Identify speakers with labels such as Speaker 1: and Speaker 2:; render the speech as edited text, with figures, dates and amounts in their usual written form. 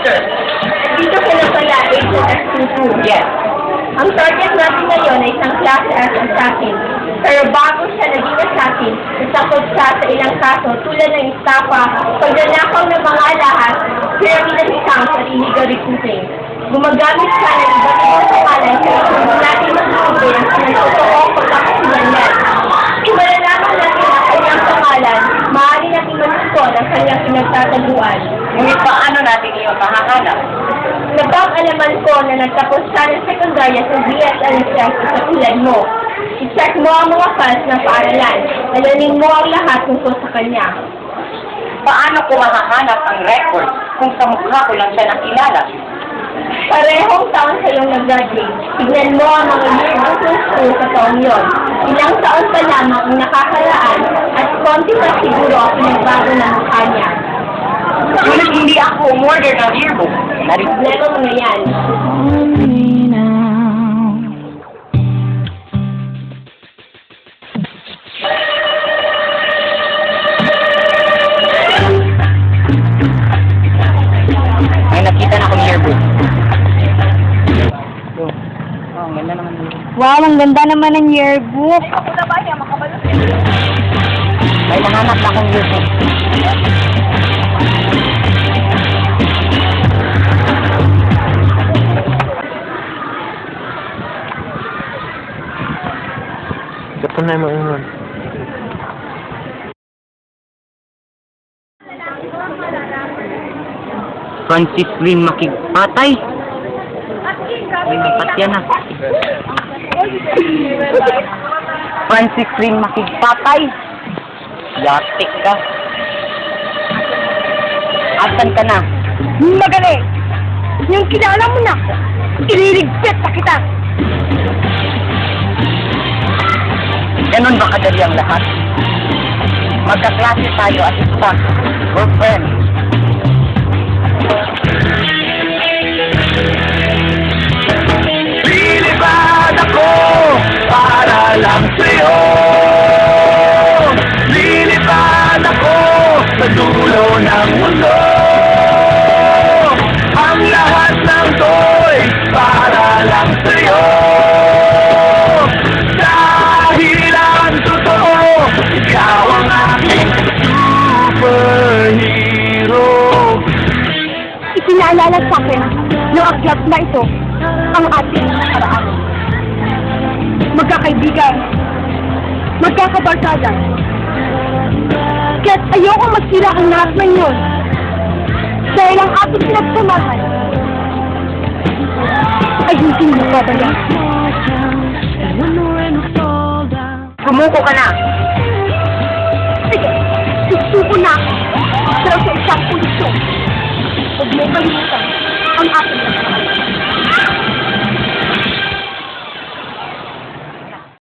Speaker 1: sir.
Speaker 2: Dito sila pala, HSS22.
Speaker 1: Yes.
Speaker 2: Ang target natin ngayon ay isang klase as assassin. Pero bago siya naging assassin, natakot siya sa ilang kaso tulad ng estafa, pagnanakaw ng mga alahas, pyramid scams at illegal recruiting. Gumagamit siya ng iba't ibang pangalan kaya hindi natin masusunod ang kanyang totoo pagkakasilanlan. Kung malalaman natin ang kanyang pangalan, maaari natin manuskod ang kanyang pinagtataguan.
Speaker 1: Ngunit paano natin iyon mahahanap?
Speaker 2: Napag-alaman ko na nagtapos siya ng sekundarya sa BSLSS sa tulad mo. I-check mo ang mga files ng paaralan. Alamin mo ang lahat tungkol sa kanya.
Speaker 1: Paano ko mahahanap ang record kung sa mukha ko lang siya nakilala?
Speaker 2: Parehong taon sa iyong nag-graduate. Tignan mo ang mga yearbook ng school sa taong yon. Ilang taon pa lamang ang nakakaraan at konti pa siguro ang pinagbago ng mukha niya.
Speaker 1: Ngunit hindi ako umorder ng yearbook.
Speaker 2: Problema mo na yan.
Speaker 1: May nakita na akong yearbook. Oh, ang ganda naman yun.
Speaker 3: Wow, ang ganda naman ng yearbook.
Speaker 2: Ako na ba niya, makabalot?
Speaker 1: May nahanap na akong yearbook.
Speaker 4: Ito na yung mga yun.
Speaker 1: Francis Green Makigpatay. May napatya na. Francis Green Makigpatay. Yatik ka. Asan ka na?
Speaker 3: Magaling! Yung kilala mo na, ililigpit na kita.
Speaker 1: Ganun ba kadali ang lahat? Magkaklase tayo at isa. We're friends.
Speaker 4: Lilipad ako para lang sa'yo. Lilipad ako sa dulo ng mundo. Ang lahat ng to'y para lang sa'yo. Dahil ang totoo, ikaw ang aking superhero.
Speaker 3: Isinaalala sa akin ng aklat na ito ang ating nakaraan. Magkakaibigan, magkakabarkada. Kaya't ayoko masira ang lahat ng yun. Dahil ang ating pinagsamahan ay hindi mo babaya.
Speaker 1: Sumuko ka na.
Speaker 3: Sige, susuko na ako. Pero sa isang kondisyon, huwag mo kalimutan ang ating nakaraan.